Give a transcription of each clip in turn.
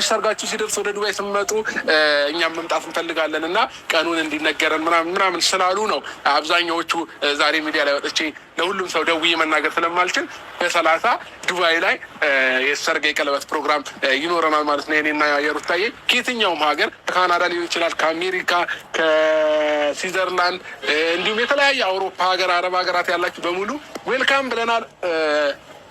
ሰርጋችሁ ሲደርስ ወደ ዱባይ ስመጡ እኛም መምጣት እንፈልጋለን እና ቀኑን እንዲነገረን ምናምን ስላሉ ነው። አብዛኛዎቹ ዛሬ ሚዲያ ላይ ወጥቼ ለሁሉም ሰው ደውዬ መናገር ስለማልችል በ30 ዱባይ ላይ የሰርግ የቀለበት ፕሮግራም ይኖረናል ማለት ነው። እኔና የሩታዬ ከየትኛውም ሀገር ከካናዳ ሊሆን ይችላል፣ ከአሜሪካ፣ ከስዊዘርላንድ እንዲሁም የተለያየ አውሮፓ ሀገር፣ አረብ ሀገራት ያላችሁ በሙሉ ዌልካም ብለናል።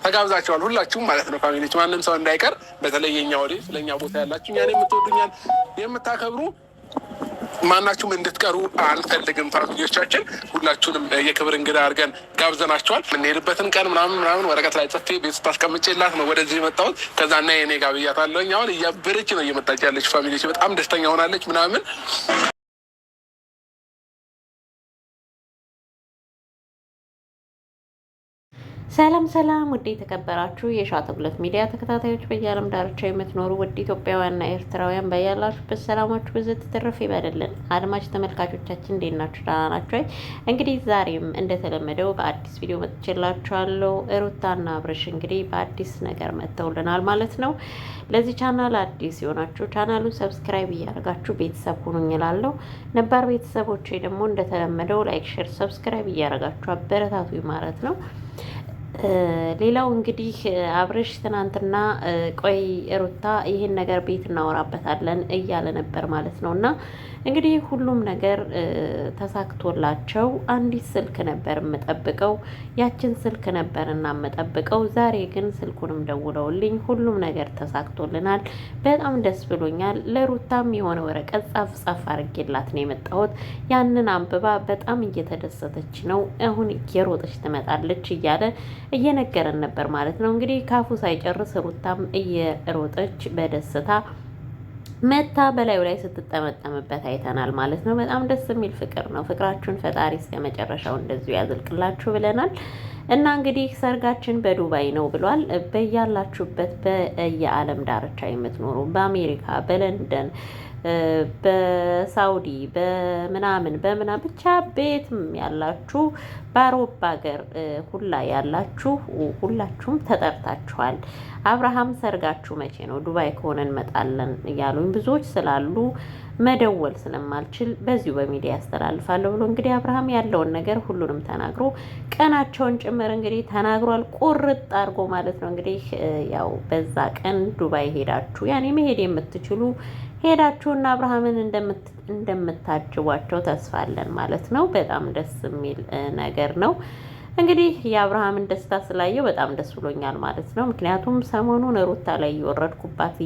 ተጋብዛቸዋል ሁላችሁም ማለት ነው። ፋሚሊዎች ማንም ሰው እንዳይቀር። በተለይ የኛ ወዴ ስለኛ ቦታ ያላችሁ እኛን የምትወዱኛል የምታከብሩ ማናችሁም እንድትቀሩ አንፈልግም። ፋሚሊዎቻችን ሁላችሁንም የክብር እንግዳ አድርገን ጋብዘናቸዋል። የምንሄድበትን ቀን ምናምን ወረቀት ላይ ጽፌ ቤት ውስጥ አስቀምጬላት ነው ወደዚህ የመጣሁት። ከዛና የኔ ጋር ብያታለሁኝ። አሁን እያበረች ነው እየመጣች ያለች። ፋሚሊዎች በጣም ደስተኛ ሆናለች ምናምን። ሰላም ሰላም፣ ውድ የተከበራችሁ የሻተጉለት ሚዲያ ተከታታዮች በየዓለም ዳርቻ የምትኖሩ ውድ ኢትዮጵያውያንና ኤርትራውያን በያላችሁበት ሰላማችሁ ብዝት ትርፍ ይበልልን። አድማጭ ተመልካቾቻችን እንዴት ናችሁ? ደህና ናችሁ? እንግዲህ ዛሬም እንደተለመደው በአዲስ ቪዲዮ መጥቼላችኋለሁ። ሩታና አብርሽ እንግዲህ በአዲስ ነገር መጥተውልናል ማለት ነው። ለዚህ ቻናል አዲስ የሆናችሁ ቻናሉን ሰብስክራይብ እያደረጋችሁ ቤተሰብ ሁኑኝ እላለሁ። ነባር ቤተሰቦቼ ደግሞ እንደተለመደው ላይክ፣ ሼር፣ ሰብስክራይብ እያደረጋችሁ አበረታቱኝ ማለት ነው። ሌላው እንግዲህ አብርሽ ትናንትና ቆይ ሩታ ይሄን ነገር ቤት እናወራበታለን እያለ ነበር ማለት ነው። እና እንግዲህ ሁሉም ነገር ተሳክቶላቸው አንዲት ስልክ ነበር የምጠብቀው፣ ያችን ስልክ ነበር እና የምጠብቀው። ዛሬ ግን ስልኩንም ደውለውልኝ ሁሉም ነገር ተሳክቶልናል፣ በጣም ደስ ብሎኛል። ለሩታም የሆነ ወረቀት ጻፍ አድርጌላት ነው የመጣሁት። ያንን አንብባ በጣም እየተደሰተች ነው፣ አሁን እየሮጠች ትመጣለች እያለ እየነገረን ነበር ማለት ነው። እንግዲህ ካፉ ሳይጨርስ ሩታም እየሮጠች በደስታ መታ በላዩ ላይ ስትጠመጠምበት አይተናል ማለት ነው። በጣም ደስ የሚል ፍቅር ነው። ፍቅራችሁን ፈጣሪ እስከ መጨረሻው እንደዚሁ ያዘልቅላችሁ ብለናል። እና እንግዲህ ሰርጋችን በዱባይ ነው ብሏል። በያላችሁበት በየዓለም ዳርቻ የምትኖሩ በአሜሪካ፣ በለንደን፣ በሳውዲ በምናምን ብቻ ቤትም ያላችሁ በአውሮፓ ሀገር ሁላ ያላችሁ ሁላችሁም ተጠርታችኋል። አብርሃም ሰርጋችሁ መቼ ነው? ዱባይ ከሆነ እንመጣለን እያሉኝ ብዙዎች ስላሉ መደወል ስለማልችል በዚሁ በሚዲያ ያስተላልፋለሁ ብሎ እንግዲህ አብርሃም ያለውን ነገር ሁሉንም ተናግሮ ቀናቸውን ጭምር እንግዲህ ተናግሯል። ቁርጥ አድርጎ ማለት ነው። እንግዲህ ያው በዛ ቀን ዱባይ ሄዳችሁ ያኔ መሄድ የምትችሉ ሄዳችሁና አብርሃምን እንደምታጅቧቸው ተስፋ አለን ማለት ነው። በጣም ደስ የሚል ነገር ነው። እንግዲህ የአብርሃምን ደስታ ስላየው በጣም ደስ ብሎኛል ማለት ነው። ምክንያቱም ሰሞኑን ሩታ ላይ እየወረድኩባት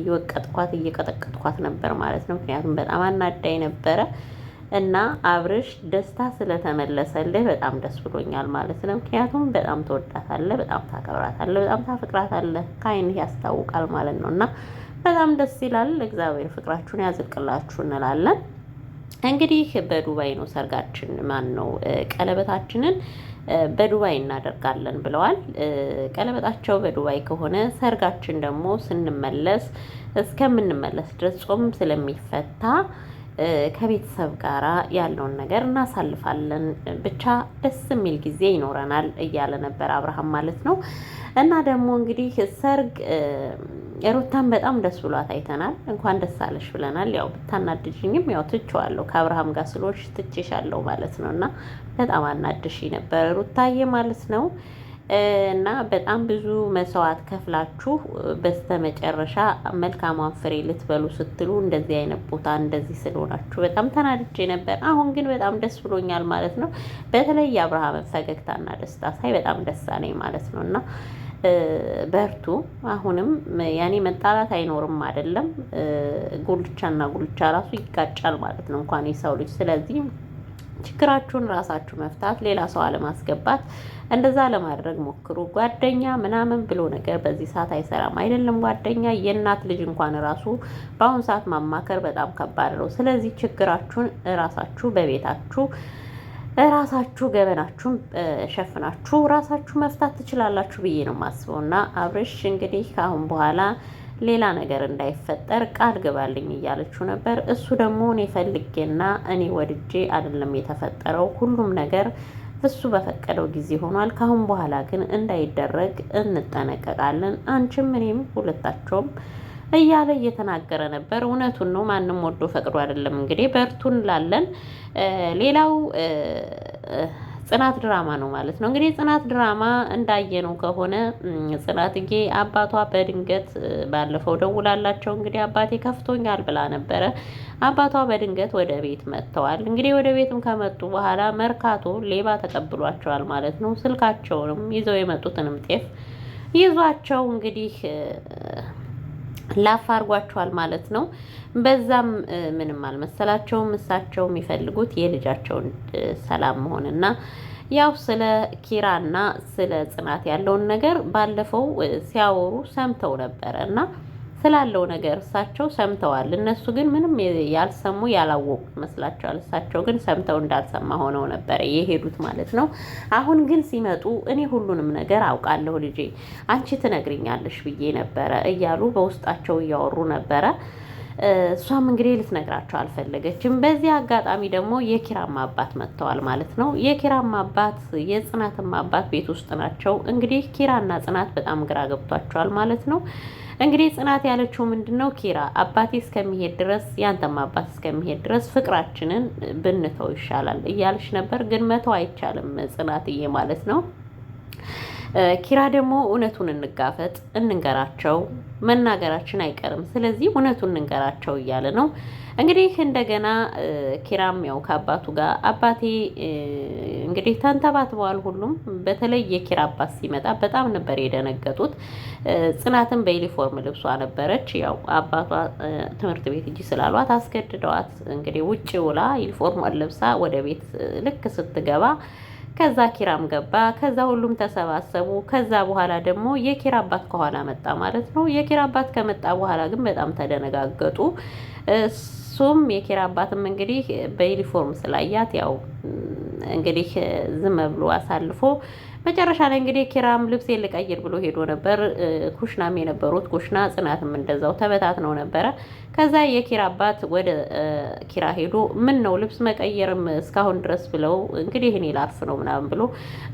እየቀጠቀጥኳት ነበር ማለት ነው። ምክንያቱም በጣም አናዳኝ ነበረ እና አብርሽ ደስታ ስለተመለሰልህ በጣም ደስ ብሎኛል ማለት ነው። ምክንያቱም በጣም ትወዳታለህ፣ በጣም ታከብራታለህ፣ በጣም ታፈቅራታለህ፣ ከዓይንህ ያስታውቃል ማለት ነው። እና በጣም ደስ ይላል። እግዚአብሔር ፍቅራችሁን ያዝልቅላችሁ እንላለን። እንግዲህ በዱባይ ነው ሰርጋችን፣ ማን ነው ቀለበታችንን በዱባይ እናደርጋለን ብለዋል። ቀለበታቸው በዱባይ ከሆነ ሰርጋችን ደግሞ ስንመለስ እስከምንመለስ ድረስ ጾም ስለሚፈታ ከቤተሰብ ጋር ያለውን ነገር እናሳልፋለን፣ ብቻ ደስ የሚል ጊዜ ይኖረናል እያለ ነበር አብርሃም ማለት ነው። እና ደግሞ እንግዲህ ሰርግ ሩታን በጣም ደስ ብሏት አይተናል። እንኳን ደስ አለሽ ብለናል። ያው ብታናድጅኝም ያው ትቼዋለሁ፣ ከአብርሃም ጋር ስለሆንሽ ትቼሻለሁ ማለት ነው። እና በጣም አናድሽ ነበር ሩታዬ ማለት ነው። እና በጣም ብዙ መስዋዕት ከፍላችሁ በስተመጨረሻ መልካሟን ፍሬ ልትበሉ ስትሉ እንደዚህ አይነት ቦታ እንደዚህ ስለሆናችሁ በጣም ተናድጄ ነበር። አሁን ግን በጣም ደስ ብሎኛል ማለት ነው። በተለይ የአብርሃምን ፈገግታና ደስታ ሳይ በጣም ደስ አለኝ ማለት ነው። እና በርቱ። አሁንም ያኔ መጣላት አይኖርም አይደለም። ጉልቻና ጉልቻ ራሱ ይጋጫል ማለት ነው፣ እንኳን የሰው ልጅ። ስለዚህ ችግራችሁን ራሳችሁ መፍታት፣ ሌላ ሰው አለማስገባት፣ እንደዛ ለማድረግ ሞክሩ። ጓደኛ ምናምን ብሎ ነገር በዚህ ሰዓት አይሰራም። አይደለም ጓደኛ፣ የእናት ልጅ እንኳን ራሱ በአሁኑ ሰዓት ማማከር በጣም ከባድ ነው። ስለዚህ ችግራችሁን ራሳችሁ በቤታችሁ ራሳችሁ ገበናችሁን ሸፍናችሁ ራሳችሁ መፍታት ትችላላችሁ ብዬ ነው የማስበው። እና አብርሽ እንግዲህ ከአሁን በኋላ ሌላ ነገር እንዳይፈጠር ቃል ግባልኝ እያለችው ነበር። እሱ ደግሞ እኔ ፈልጌና እኔ ወድጄ አይደለም የተፈጠረው፣ ሁሉም ነገር እሱ በፈቀደው ጊዜ ሆኗል። ካሁን በኋላ ግን እንዳይደረግ እንጠነቀቃለን። አንቺም እኔም ሁለታቸውም እያለ እየተናገረ ነበር። እውነቱን ነው። ማንም ወዶ ፈቅዶ አይደለም። እንግዲህ በርቱን ላለን ሌላው ጽናት ድራማ ነው ማለት ነው። እንግዲህ ጽናት ድራማ እንዳየነው ከሆነ ጽናትዬ አባቷ በድንገት ባለፈው ደውላላቸው እንግዲህ አባቴ ከፍቶኛል ብላ ነበረ። አባቷ በድንገት ወደ ቤት መጥተዋል። እንግዲህ ወደ ቤትም ከመጡ በኋላ መርካቶ ሌባ ተቀብሏቸዋል ማለት ነው። ስልካቸውንም ይዘው የመጡትንም ጤፍ ይዟቸው እንግዲህ ላፋርጓቸዋል ማለት ነው። በዛም ምንም አልመሰላቸውም። እሳቸው የሚፈልጉት የልጃቸውን ሰላም መሆንና ያው ስለ ኪራና ስለ ጽናት ያለውን ነገር ባለፈው ሲያወሩ ሰምተው ነበረ እና ስላለው ነገር እሳቸው ሰምተዋል። እነሱ ግን ምንም ያልሰሙ ያላወቁ ይመስላቸዋል። እሳቸው ግን ሰምተው እንዳልሰማ ሆነው ነበረ የሄዱት ማለት ነው። አሁን ግን ሲመጡ እኔ ሁሉንም ነገር አውቃለሁ ልጄ፣ አንቺ ትነግሪኛለሽ ብዬ ነበረ እያሉ በውስጣቸው እያወሩ ነበረ። እሷም እንግዲህ ልትነግራቸው አልፈለገችም። በዚህ አጋጣሚ ደግሞ የኪራማ አባት መጥተዋል ማለት ነው። የኪራማ አባት የጽናትማ አባት ቤት ውስጥ ናቸው። እንግዲህ ኪራና ጽናት በጣም ግራ ገብቷቸዋል ማለት ነው። እንግዲህ ጽናት ያለችው ምንድን ነው? ኪራ አባቴ እስከሚሄድ ድረስ ያንተም አባት እስከሚሄድ ድረስ ፍቅራችንን ብንተው ይሻላል እያለች ነበር። ግን መተው አይቻልም ጽናትዬ ማለት ነው። ኪራ ደግሞ እውነቱን እንጋፈጥ፣ እንንገራቸው፣ መናገራችን አይቀርም፣ ስለዚህ እውነቱን እንንገራቸው እያለ ነው። እንግዲህ እንደገና ኪራም ያው ከአባቱ ጋር አባቴ እንግዲህ ተንተባትበዋል ሁሉም። በተለይ የኪራ አባት ሲመጣ በጣም ነበር የደነገጡት። ጽናትን በዩኒፎርም ልብሷ ነበረች። ያው አባቷ ትምህርት ቤት እጅ ስላሏት አስገድደዋት እንግዲህ ውጭ ውላ ዩኒፎርሟን ለብሳ ወደ ቤት ልክ ስትገባ ከዛ ኪራም ገባ። ከዛ ሁሉም ተሰባሰቡ። ከዛ በኋላ ደግሞ የኪራ አባት ከኋላ መጣ ማለት ነው። የኪራ አባት ከመጣ በኋላ ግን በጣም ተደነጋገጡ። እሱም የኪራ አባትም እንግዲህ በዩኒፎርም ስላያት ያው እንግዲህ ዝም ብሎ አሳልፎ መጨረሻ ላይ እንግዲህ ኪራም ልብስ ልቀይር ብሎ ሄዶ ነበር። ኩሽናም የነበሩት ኩሽና ጽናትም እንደዛው ተበታትነው ነበረ። ከዛ የኪራ አባት ወደ ኪራ ሄዶ ምን ነው ልብስ መቀየርም እስካሁን ድረስ ብለው እንግዲህ እኔ ላርፍ ነው ምናምን ብሎ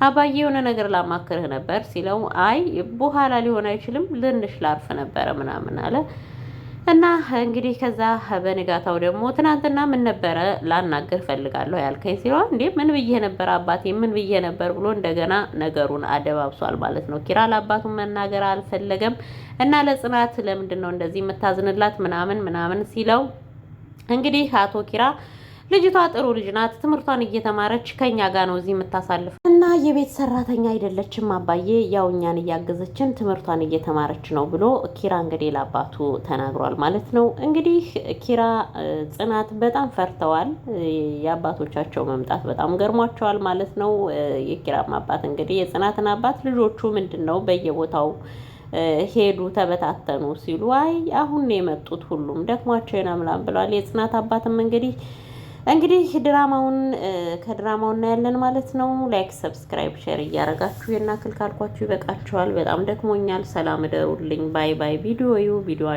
አባዬ የሆነ ነገር ላማክርህ ነበር ሲለው አይ በኋላ ሊሆን አይችልም ልንሽ ላርፍ ነበረ ምናምን አለ። እና እንግዲህ ከዛ በንጋታው ደግሞ ትናንትና ምን ነበረ ላናገር ፈልጋለሁ ያልከኝ ሲለው እንዴ ምን ብዬ ነበር አባቴ ምን ብዬ ነበር ብሎ እንደገና ነገሩን አደባብሷል ማለት ነው። ኪራ ለአባቱን መናገር አልፈለገም እና ለጽናት ለምንድን ነው እንደዚህ የምታዝንላት ምናምን ሲለው እንግዲህ አቶ ኪራ ልጅቷ ጥሩ ልጅ ናት፣ ትምህርቷን እየተማረች ከኛ ጋር ነው እዚህ የምታሳልፍ እና የቤት ሰራተኛ አይደለችም አባዬ፣ ያው እኛን እያገዘችን ትምህርቷን እየተማረች ነው ብሎ ኪራ እንግዲህ ለአባቱ ተናግሯል ማለት ነው። እንግዲህ ኪራ ጽናት በጣም ፈርተዋል። የአባቶቻቸው መምጣት በጣም ገርሟቸዋል ማለት ነው። የኪራም አባት እንግዲህ የጽናትን አባት ልጆቹ ምንድን ነው በየቦታው ሄዱ ተበታተኑ ሲሉ አይ አሁን ነው የመጡት ሁሉም ደክሟቸው ይናምላም ብለዋል። የጽናት አባትም እንግዲህ ድራማውን ከድራማው እናያለን ማለት ነው። ላይክ፣ ሰብስክራይብ፣ ሼር እያደረጋችሁ የናክል ካልኳችሁ ይበቃችኋል። በጣም ደክሞኛል። ሰላም እደሩልኝ። ባይ ባይ። ቪዲዮ